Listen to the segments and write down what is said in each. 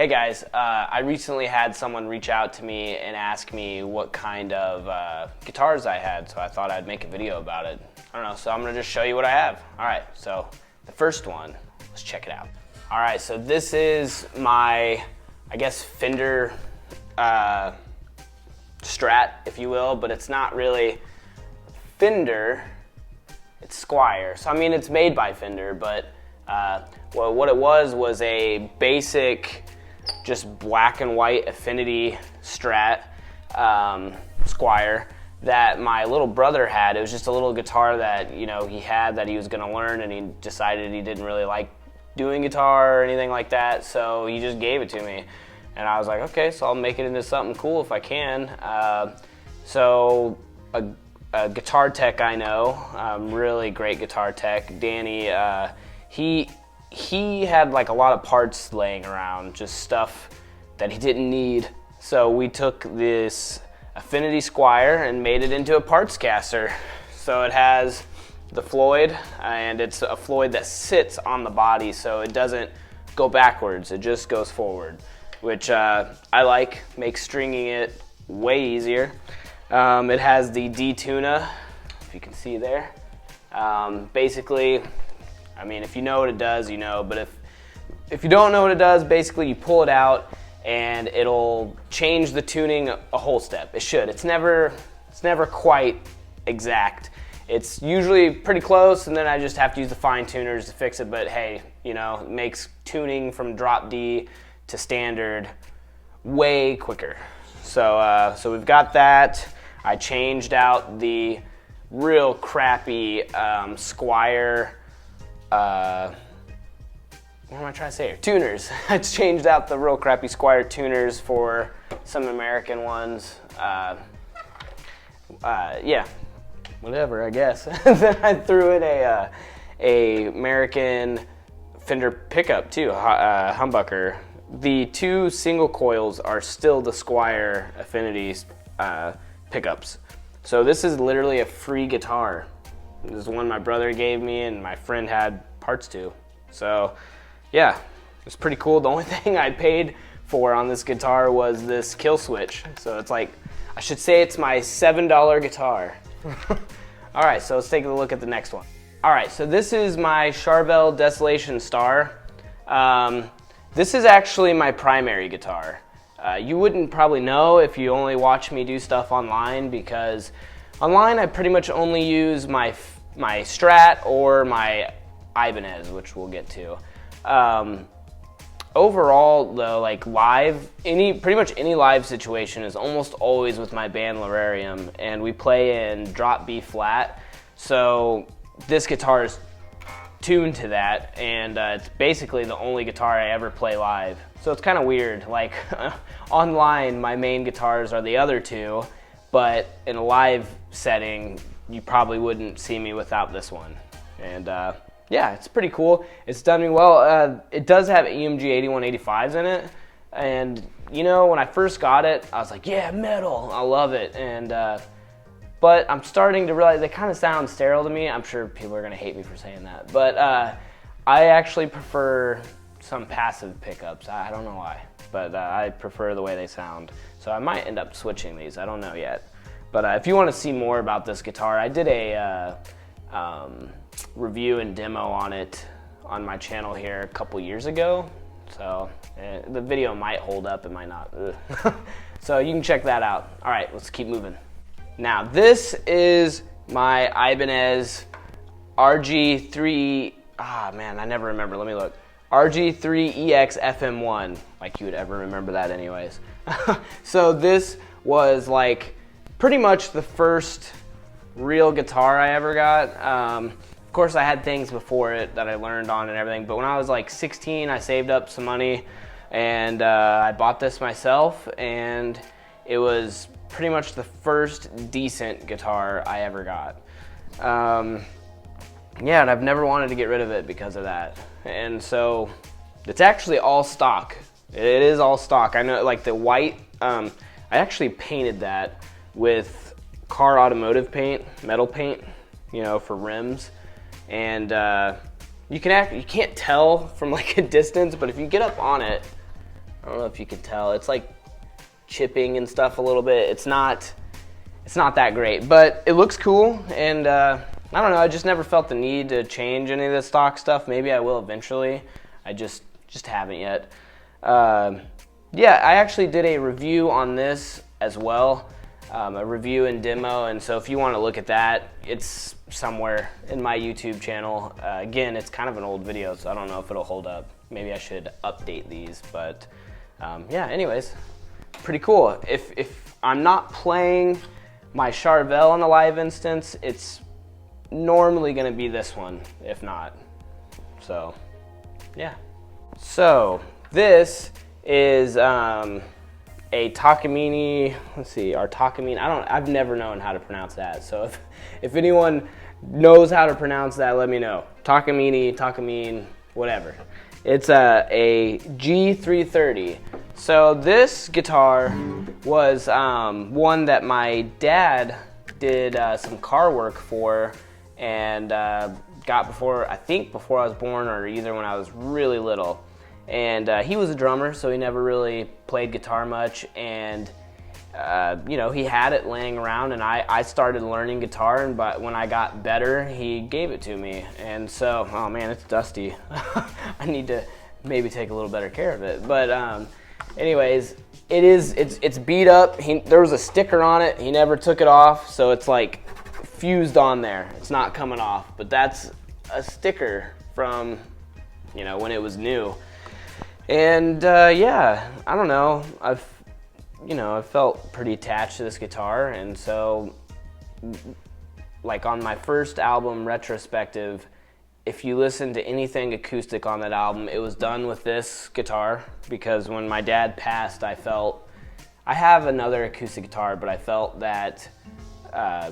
Hey guys, I recently had someone reach out to me and ask me what kind of guitars I had, so I thought I'd make a video about it. I don't know, so I'm gonna just show you what I have. All right, so the first one, let's check it out. All right, so this is my, I guess, Fender Strat, if you will, but it's not really Fender, it's Squier. So I mean, it's made by Fender, but well, what it was a basic, just black and white Affinity Strat Squier that my little brother had. It was just a little guitar that, you know, he had that he was gonna learn, and he decided he didn't really like doing guitar or anything like that, so he just gave it to me. And I was like, okay, so I'll make it into something cool if I can. So a guitar tech I know, really great guitar tech, Danny, he had like a lot of parts laying around, just stuff that he didn't need. So we took this Affinity Squier and made it into a parts caster. So it has the Floyd, and it's a Floyd that sits on the body, so it doesn't go backwards, it just goes forward, which I like, makes stringing it way easier. It has the D-Tuna, if you can see there. Basically, I mean, if you know what it does, you know, but if you don't know what it does, basically you pull it out and it'll change the tuning a whole step. It should. It's never quite exact. It's usually pretty close, and then I just have to use the fine tuners to fix it, but hey, you know, it makes tuning from drop D to standard way quicker. So we've got that. I changed out the real crappy Squier, what am I trying to say here? Tuners. I changed out the real crappy Squier tuners for some American ones. Yeah, whatever, I guess. Then I threw in a American Fender pickup too, humbucker. The two single coils are still the Squier Affinity pickups. So this is literally a free guitar. This is one my brother gave me and my friend had parts to. So yeah, it's pretty cool. The only thing I paid for on this guitar was this kill switch. So it's like, I should say it's my $7 guitar. All right, so let's take a look at the next one. All right, so this is my Charbelle Desolation Star. This is actually my primary guitar. You wouldn't probably know if you only watch me do stuff online, because online I pretty much only use my Strat or my Ibanez, which we'll get to. Overall though, like live, pretty much any live situation is almost always with my band Lararium, and we play in drop B flat. So this guitar is tuned to that, and it's basically the only guitar I ever play live. So it's kind of weird, like online my main guitars are the other two, but in a live setting you probably wouldn't see me without this one. And yeah, it's pretty cool. It's done me well. It does have EMG 8185s in it, and you know, when I first got it I was like, yeah, metal, I love it. And but I'm starting to realize they kind of sound sterile to me. I'm sure people are gonna hate me for saying that, but I actually prefer some passive pickups. I don't know why, but I prefer the way they sound. So I might end up switching these, I don't know yet. But if you want to see more about this guitar, I did a review and demo on it on my channel here a couple years ago. So the video might hold up, it might not. So you can check that out. All right, let's keep moving. Now this is my Ibanez RG3, man, I never remember, let me look. RG3EX FM1, like you would ever remember that anyways. So this was like pretty much the first real guitar I ever got. Of course I had things before it that I learned on and everything, but when I was like 16 I saved up some money and I bought this myself, and it was pretty much the first decent guitar I ever got. Yeah, and I've never wanted to get rid of it because of that. And so it's actually all stock. It is all stock. I know, like the white, I actually painted that with car automotive paint, metal paint, you know, for rims. And you can't tell from like a distance, but if you get up on it, I don't know if you can tell. It's like chipping and stuff a little bit. It's not that great, but it looks cool. And I don't know, I just never felt the need to change any of the stock stuff. Maybe I will eventually. I just haven't yet. Yeah, I actually did a review on this as well. A review and demo, and so if you want to look at that, it's somewhere in my YouTube channel. Again, it's kind of an old video, so I don't know if it'll hold up. Maybe I should update these, but yeah, anyways, pretty cool. If I'm not playing my Charbelle on the live instance, it's normally going to be this one, if not. So, yeah. So, this is a Takamini, let's see, our Takamini, I've never known how to pronounce that. So if anyone knows how to pronounce that, let me know. Takamine, whatever. It's a G330. So this guitar was one that my dad did some car work for and got before I was born, or either when I was really little. And he was a drummer, so he never really played guitar much, and you know, he had it laying around, and I started learning guitar, and when I got better, he gave it to me. And so, oh man, it's dusty. I need to maybe take a little better care of it. But anyways, it's beat up. There was a sticker on it. He never took it off, so it's like fused on there. It's not coming off, but that's a sticker from, you know, when it was new. And yeah, I don't know, I felt pretty attached to this guitar, and so like on my first album, Retrospective, if you listen to anything acoustic on that album, it was done with this guitar, because when my dad passed, I have another acoustic guitar, but I felt that, I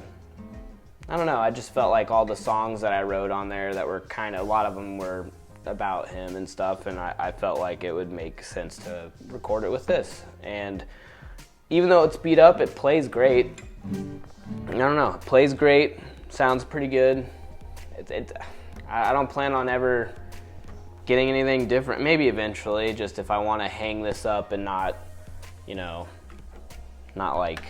don't know, I just felt like all the songs that I wrote on there that were a lot of them were about him and stuff, and I felt like it would make sense to record it with this. And even though it's beat up, it plays great. I don't know, it plays great, sounds pretty good. I don't plan on ever getting anything different. Maybe eventually, just if I want to hang this up and not, you know, not like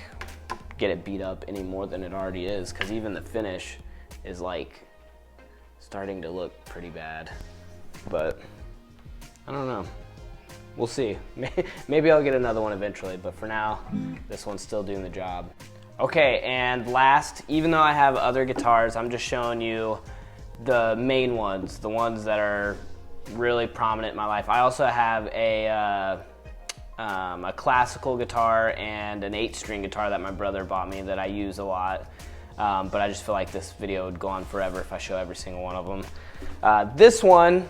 get it beat up any more than it already is, because even the finish is like starting to look pretty bad. But I don't know, we'll see. Maybe I'll get another one eventually, but for now, this one's still doing the job. Okay, and last, even though I have other guitars, I'm just showing you the main ones, the ones that are really prominent in my life. I also have a classical guitar and an 8-string guitar that my brother bought me that I use a lot. But I just feel like this video would go on forever if I show every single one of them. This one,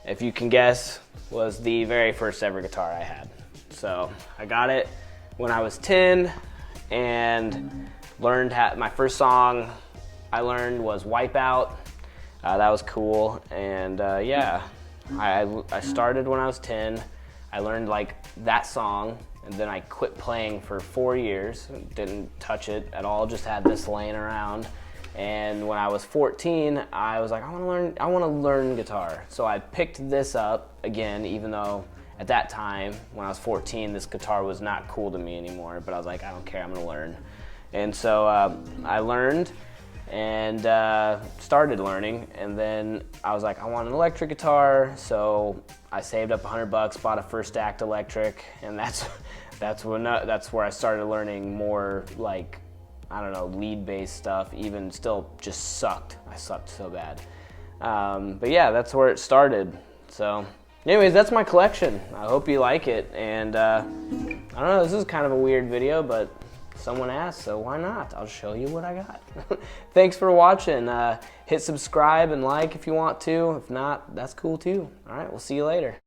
if you can guess, was the very first ever guitar I had. So I got it when I was 10 and learned my first song I learned was Wipeout. That was cool. And yeah, I started when I was 10. I learned like that song, and then I quit playing for 4 years, didn't touch it at all, just had this laying around. And when I was 14, I was like, I want to learn guitar. So I picked this up again, even though at that time, when I was 14, this guitar was not cool to me anymore. But I was like, I don't care, I'm going to learn. And so I learned and started learning. And then I was like, I want an electric guitar. So I saved up $100, bought a First Act electric, and that's where I started learning more, like, I don't know, lead-based stuff. Even still, just sucked. I sucked so bad. But yeah, that's where it started. So anyways, that's my collection. I hope you like it. And I don't know, this is kind of a weird video, but someone asked, so why not? I'll show you what I got. Thanks for watching. Hit subscribe and like if you want to. If not, that's cool too. All right, we'll see you later.